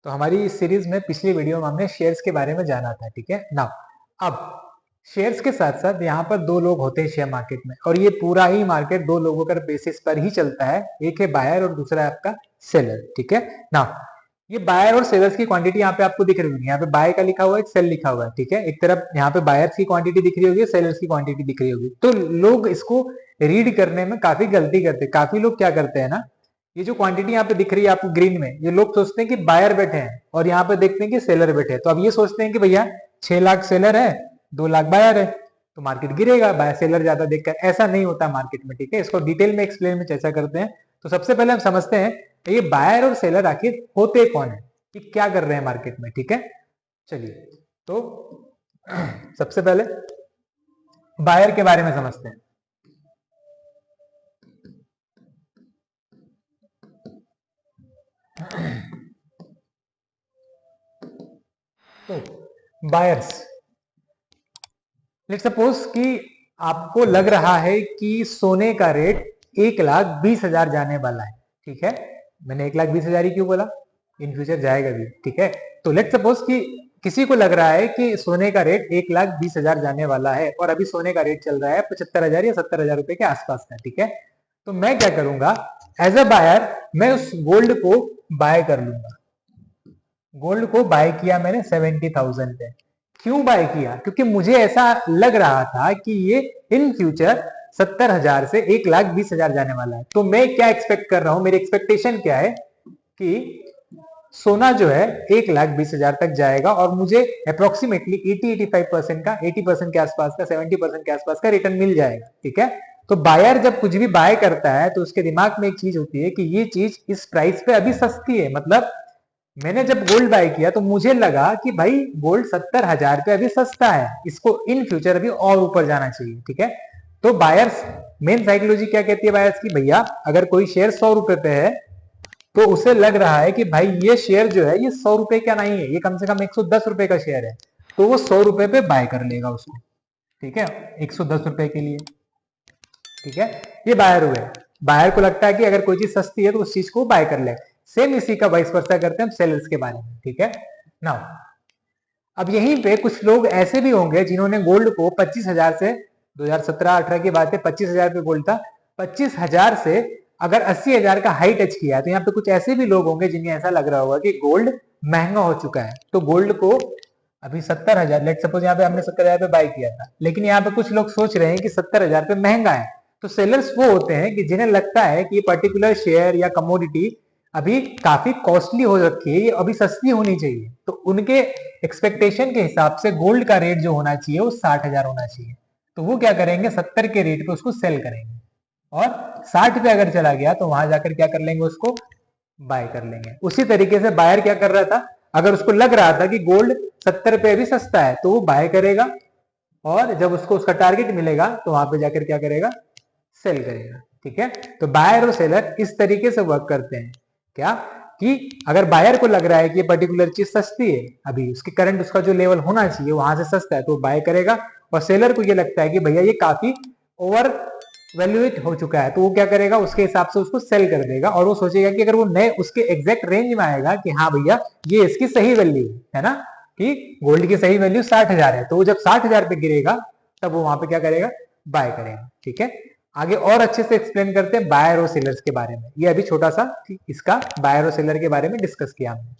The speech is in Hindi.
तो हमारी इस सीरीज में पिछली वीडियो में हमने शेयर्स के बारे में जाना था, ठीक है ना। अब शेयर्स के साथ साथ यहाँ पर दो लोग होते हैं शेयर मार्केट में, और ये पूरा ही मार्केट दो लोगों के बेसिस पर ही चलता है। एक है बायर और दूसरा है आपका सेलर, ठीक है ना। ये बायर और सेलर्स की क्वांटिटी यहाँ पे आपको दिख रही होगी। यहाँ पे बाय का लिखा हुआ है, सेल लिखा हुआ है, ठीक है। एक तरफ यहाँ पे बायर्स की क्वांटिटी दिख रही होगी, सेलर्स की क्वांटिटी दिख रही होगी। तो लोग इसको रीड करने में काफी गलती करते हैं। काफी लोग क्या करते हैं ना, ये जो क्वांटिटी यहाँ पे दिख रही है आपको ग्रीन में, ये लोग सोचते हैं कि बायर बैठे हैं और यहाँ पे देखते हैं कि सेलर बैठे हैं। तो अब ये सोचते हैं कि भैया 6 लाख सेलर है, 2 लाख बायर है, तो मार्केट गिरेगा, बायर सेलर ज्यादा देखकर। ऐसा नहीं होता मार्केट में, ठीक है। इसको डिटेल में एक्सप्लेन में चर्चा करते हैं। तो सबसे पहले हम समझते हैं ये बायर और सेलर आखिर होते कौन है, कि क्या कर रहे हैं मार्केट में, ठीक है। चलिए, तो सबसे पहले बायर के बारे में समझते हैं। तो बायर्स, लेट्स सपोज कि आपको लग रहा है कि सोने का रेट 1,20,000 जाने वाला है, ठीक है। मैंने 1,20,000 ही क्यों बोला, इन फ्यूचर जाएगा भी, ठीक है। तो लेट्स सपोज कि किसी को लग रहा है कि सोने का रेट 1,20,000 जाने वाला है, और अभी सोने का रेट चल रहा है 75,000 या 70,000 रुपए के आसपास का, ठीक है। तो मैं क्या करूंगा, एज अ बायर मैं उस गोल्ड को बाय कर लूंगा। गोल्ड को बाय किया मैंने 70,000 पे। क्यों बाय किया, क्योंकि मुझे ऐसा लग रहा था कि ये इन फ्यूचर 70,000 से 1,20,000 जाने वाला है। तो मैं क्या एक्सपेक्ट कर रहा हूं, मेरी एक्सपेक्टेशन क्या है कि सोना जो है 1,20,000 तक जाएगा, और मुझे अप्रोक्सीमेटली 80-85% का, 80% के आसपास का, 70% के आसपास का रिटर्न मिल जाएगा, ठीक है। तो बायर जब कुछ भी बाय करता है तो उसके दिमाग में एक चीज होती है कि ये चीज इस प्राइस पे अभी सस्ती है। मतलब मैंने जब गोल्ड बाय किया तो मुझे लगा कि भाई गोल्ड 70,000 पे अभी सस्ता है, इसको इन फ्यूचर अभी और ऊपर जाना चाहिए, ठीक है। तो बायर्स, मेन साइकोलॉजी क्या कहती है बायर्स की, भैया अगर कोई शेयर 100 रुपए पे है तो उसे लग रहा है कि भाई ये शेयर जो है ये 100 रुपए का नहीं है, ये कम से कम 110 रुपए का शेयर है, तो वो 100 रुपए पे बाय कर लेगा उसको, ठीक है, 110 रुपए के लिए, ठीक है। ये बायर हुए। बायर को लगता है कि अगर कोई चीज सस्ती है तो उस चीज को बाय कर ले। सेम इसी का वाइस वर्सा करते हैं हम सेलर्स के बारे में, ठीक है ना। अब यहीं पे कुछ लोग ऐसे भी होंगे जिन्होंने गोल्ड को 25,000 से, 2017-18 की बात है, 25,000 पे गोल्ड था, 25,000 से अगर 80,000 का हाई टच किया है, तो यहाँ पे कुछ ऐसे भी लोग होंगे जिन्हें ऐसा लग रहा होगा कि गोल्ड महंगा हो चुका है, तो गोल्ड को अभी 70,000, लेट सपोज यहाँ पे हमने 70,000 पे बाय किया था, लेकिन यहाँ पे कुछ लोग सोच रहे हैं कि 70,000 पे महंगा है। तो सेलर्स वो होते हैं कि जिन्हें लगता है कि ये पर्टिकुलर शेयर या कमोडिटी अभी काफी कॉस्टली हो रखी है, ये अभी सस्ती होनी चाहिए। तो उनके एक्सपेक्टेशन के हिसाब से गोल्ड का रेट जो होना चाहिए वो 60,000 होना चाहिए। तो वो क्या करेंगे, 70 के रेट पे उसको सेल करेंगे, और 60 पे अगर चला गया तो वहां जाकर क्या कर लेंगे, उसको बाय कर लेंगे। उसी तरीके से बायर क्या कर रहा था, अगर उसको लग रहा था कि गोल्ड 70 पे भी सस्ता है तो वो बाय करेगा, और जब उसको उसका टारगेट मिलेगा तो वहां पे जाकर क्या करेगा, सेल करेगा, ठीक है। तो बायर और सेलर इस तरीके से वर्क करते हैं, क्या कि अगर बायर को लग रहा है कि ये पर्टिकुलर चीज सस्ती है, अभी उसकी करंट उसका जो लेवल होना चाहिए वहां से सस्ता है, तो बाय करेगा। और सेलर को ये लगता है कि भैया ये काफी ओवर वैल्यूएट हो चुका है, तो वो क्या करेगा, उसके हिसाब से उसको सेल कर देगा। और वो सोचेगा कि अगर वो नए उसके एग्जैक्ट रेंज में आएगा कि हाँ भैया ये इसकी सही वैल्यू है ना, कि गोल्ड की सही वैल्यू 60,000 है, तो वो जब 60,000 पे गिरेगा तब वो वहां पे क्या करेगा, बाय करेगा, ठीक है। आगे और अच्छे से एक्सप्लेन करते हैं बायर और सेलर्स के बारे में। ये अभी छोटा सा इसका बायर और सेलर के बारे में डिस्कस किया हमने।